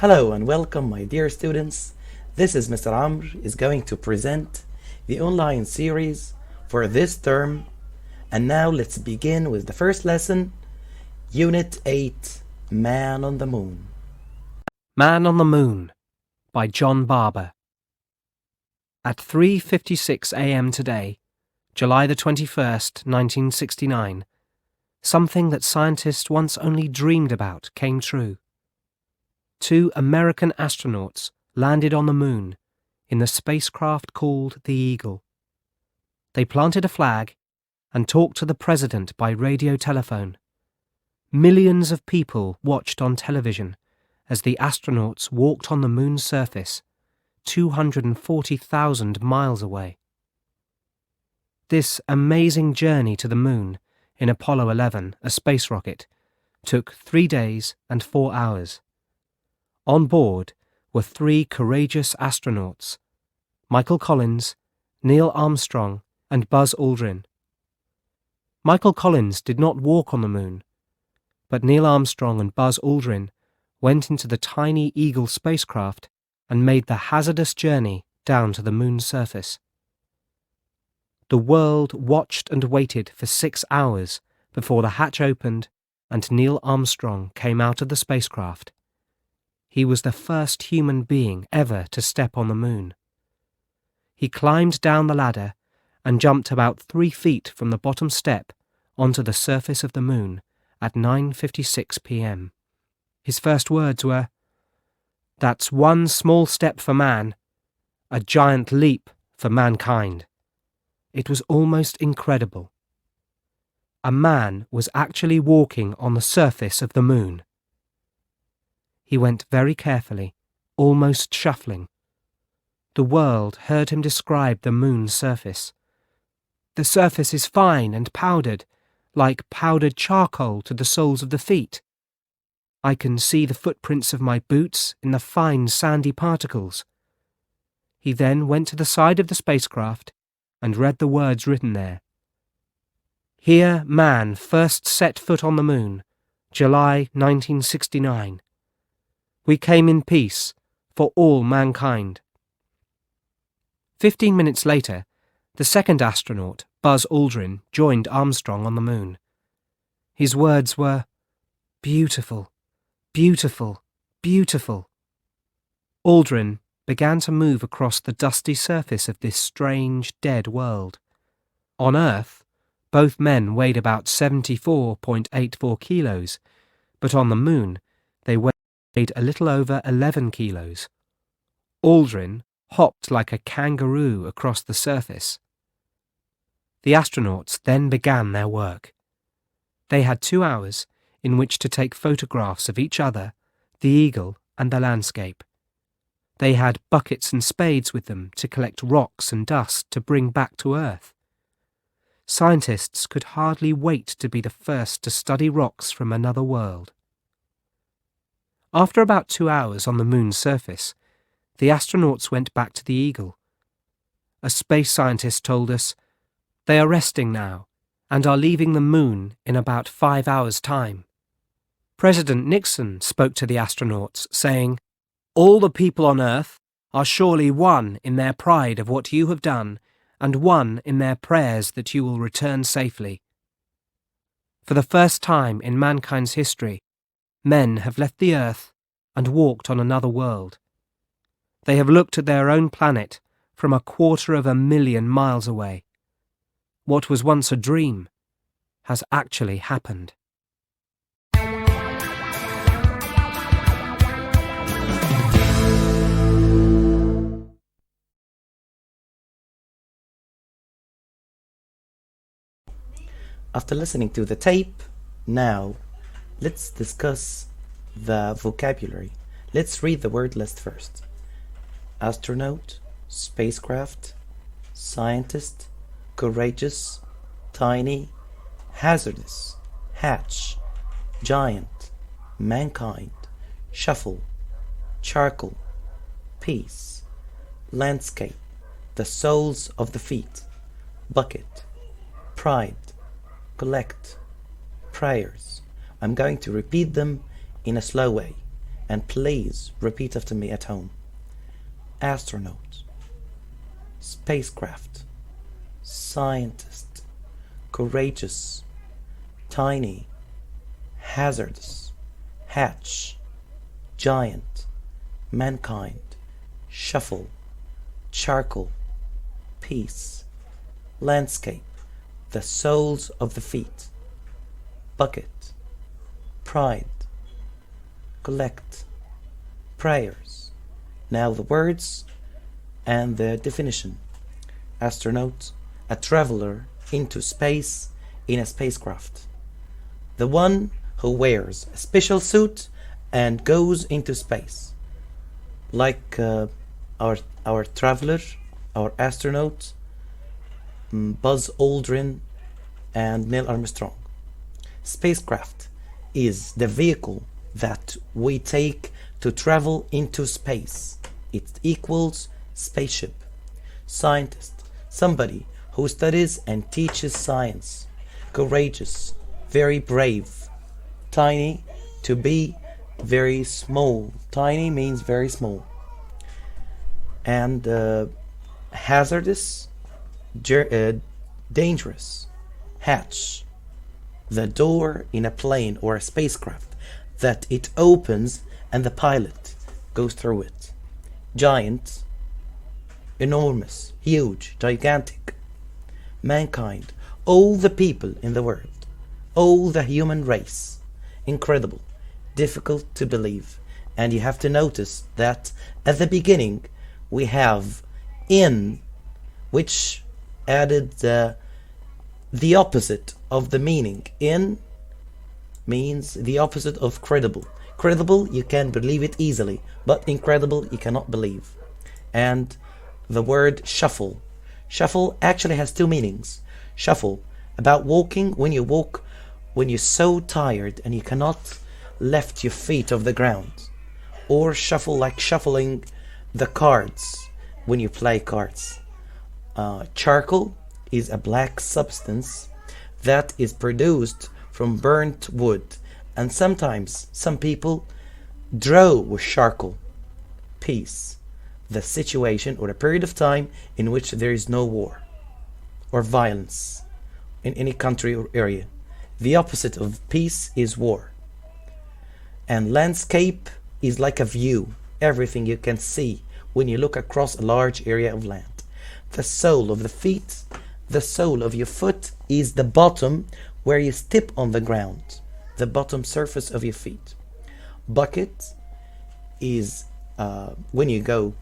Hello and welcome, my dear students. This is Mr. Amr is going to present the online series for this term. And now let's begin with the first lesson, Unit 8, Man on the Moon. Man on the Moon by John Barber. At 3:56 a.m. today, July the 21st, 1969, something that scientists once only dreamed about came true. 2 American astronauts landed on the moon in the spacecraft called the Eagle. They planted a flag and talked to the president by radio telephone. Millions of people watched on television as the astronauts walked on the moon's surface, 240,000 miles away. This amazing journey to the moon in Apollo 11, a space rocket, took 3 days and 4 hours. On board were 3 courageous astronauts, Michael Collins, Neil Armstrong, and Buzz Aldrin. Michael Collins did not walk on the moon, but Neil Armstrong and Buzz Aldrin went into the tiny Eagle spacecraft and made the hazardous journey down to the moon's surface. The world watched and waited for 6 hours before the hatch opened and Neil Armstrong came out of the spacecraft. He was the first human being ever to step on the moon. He climbed down the ladder and jumped about 3 feet from the bottom step onto the surface of the moon at 9:56 p.m. His first words were, "That's one small step for man, a giant leap for mankind." It was almost incredible. A man was actually walking on the surface of the moon. He went very carefully, almost shuffling. The world heard him describe the moon's surface. "The surface is fine and powdered, like powdered charcoal to the soles of the feet. I can see the footprints of my boots in the fine sandy particles." He then went to the side of the spacecraft and read the words written there. "Here man first set foot on the moon, July 1969. We came in peace for all mankind." 15 minutes later, the second astronaut, Buzz Aldrin, joined Armstrong on the moon. His words were, "Beautiful, beautiful, beautiful." Aldrin began to move across the dusty surface of this strange, dead world. On Earth, both men weighed about 74.84 kilos, but on the moon they weighed a little over 11 kilos. Aldrin hopped like a kangaroo across the surface. The astronauts then began their work. They had 2 hours in which to take photographs of each other, the Eagle, and the landscape. They had buckets and spades with them to collect rocks and dust to bring back to Earth. Scientists could hardly wait to be the first to study rocks from another world. After about 2 hours on the moon's surface, the astronauts went back to the Eagle. A space scientist told us, "They are resting now and are leaving the moon in about 5 hours' time." President Nixon spoke to the astronauts, saying, "All the people on Earth are surely one in their pride of what you have done and one in their prayers that you will return safely." For the first time in mankind's history, men have left the Earth and walked on another world. They have looked at their own planet from 250,000 miles away. What was once a dream has actually happened. After listening to the tape, now let's discuss the vocabulary. Let's read the word list first. Astronaut, spacecraft, scientist, courageous, tiny, hazardous, hatch, giant, mankind, shuffle, charcoal, peace, landscape, the soles of the feet, bucket, pride, collect, prayers. I'm going to repeat them in a slow way, And please repeat after me at home. Astronaut, spacecraft, scientist, courageous, tiny, hazardous, hatch, giant, mankind, shuffle, charcoal, peace, landscape, the soles of the feet, bucket, pride, collect, prayers. Now the words and the definition. Astronaut, a traveler into space in a spacecraft. The one who wears a special suit and goes into space. Like our traveler, our astronaut, Buzz Aldrin and Neil Armstrong. Spacecraft is the vehicle that we take to travel into space. It equals spaceship. Scientist, somebody who studies and teaches science. Courageous, very brave. Tiny, to be very small. Tiny means very small. And hazardous, dangerous. Hatch, the door in a plane or a spacecraft that it opens and the pilot goes through it. Giant, enormous, huge, gigantic. Mankind, all the people in the world, all the human race. Incredible, difficult to believe. And you have to notice that at the beginning we have in, which added the opposite of the meaning. In means the opposite of credible. Credible, you can believe it easily, but incredible, you cannot believe. And the word shuffle. Shuffle actually has two meanings. Shuffle, about walking, when you walk, when you're so tired and you cannot lift your feet off the ground. Or shuffle, like shuffling the cards when you play cards. Charcoal is a black substance that is produced from burnt wood, and sometimes some people draw with charcoal. Peace, the situation or a period of time in which there is no war or violence in any country or area. The opposite of peace is war. And landscape is like a view, everything you can see when you look across a large area of land. The sole of the feet, the sole of your foot is the bottom where you step on the ground, the bottom surface of your feet. Bucket is when you go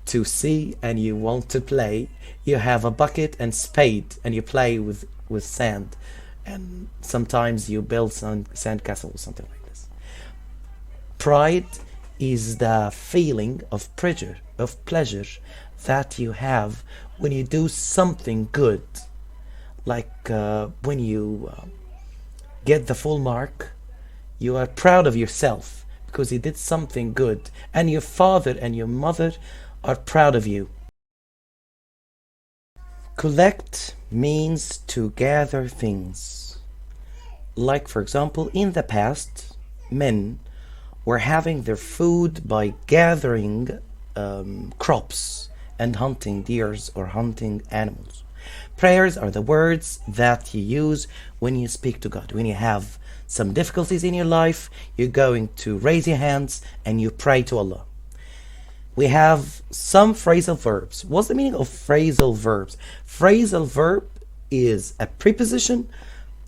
to sea and you want to play, you have a bucket and spade and you play with sand, and sometimes you build some sandcastle or something like this. Pride is the feeling of pleasure that you have when you do something good, like when you get the full mark. You are proud of yourself because you did something good, and your father and your mother are proud of you. Collect means to gather things. Like, for example, in the past, men were having their food by gathering crops and hunting deers or hunting animals. Prayers are the words that you use when you speak to God. When you have some difficulties in your life, you're going to raise your hands and you pray to Allah. We have some phrasal verbs. What's the meaning of phrasal verbs? Phrasal verb is a preposition,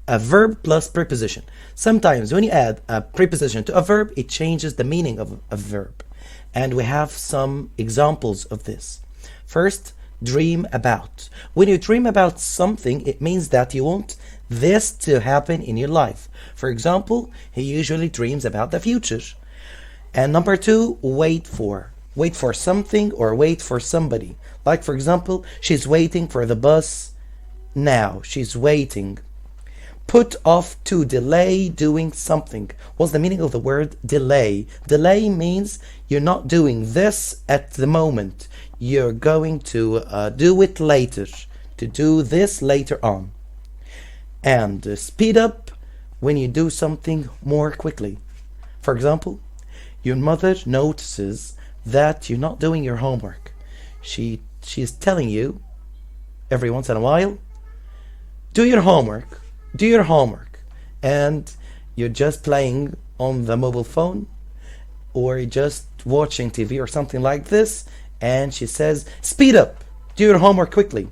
a verb plus preposition. Sometimes when you add a preposition to a verb, it changes the meaning of a verb. And we have some examples of this. First, dream about. When you dream about something, it means that you want this to happen in your life. For example, he usually dreams about the future. And number two, wait for. Wait for something or wait for somebody. Like, for example, she's waiting for the bus now. She's waiting. Put off, to delay doing something. What's the meaning of the word delay? Delay means you're not doing this at the moment. You're going to do it later. To do this later on. And speed up when you do something more quickly. For example, Your mother notices that you're not doing your homework. She's telling you every once in a while, do your homework, do your homework, and you're just playing on the mobile phone or just watching TV or something like this, and she says, speed up, do your homework quickly.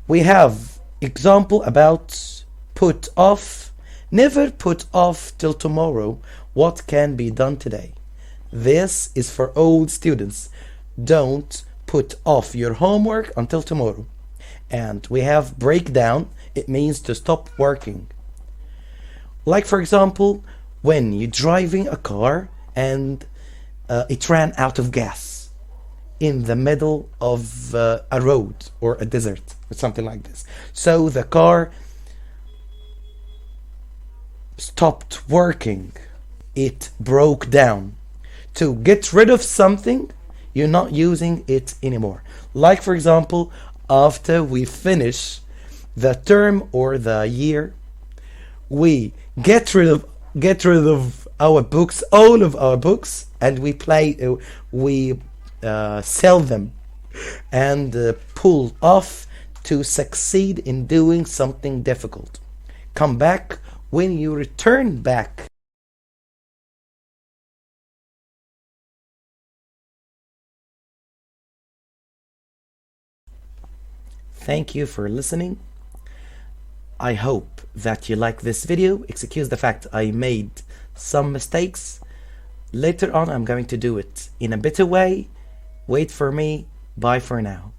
We have example about put off. Never put off till tomorrow what can be done today. This is for old students. Don't put off your homework until tomorrow. And we have breakdown. It means to stop working. Like for example, when you're driving a car and it ran out of gas in the middle of a road or a desert or something like this. So the car stopped working. It broke down. To get rid of something, you're not using it anymore. Like for example, after we finish the term or the year, we get rid of our books, all of our books, and we sell them and pull off to succeed in doing something difficult. Come back when you return back. Thank you for listening. I hope that you like this video. Excuse the fact I made some mistakes. Later on I'm going to do it in a better way. Wait for me. Bye for now.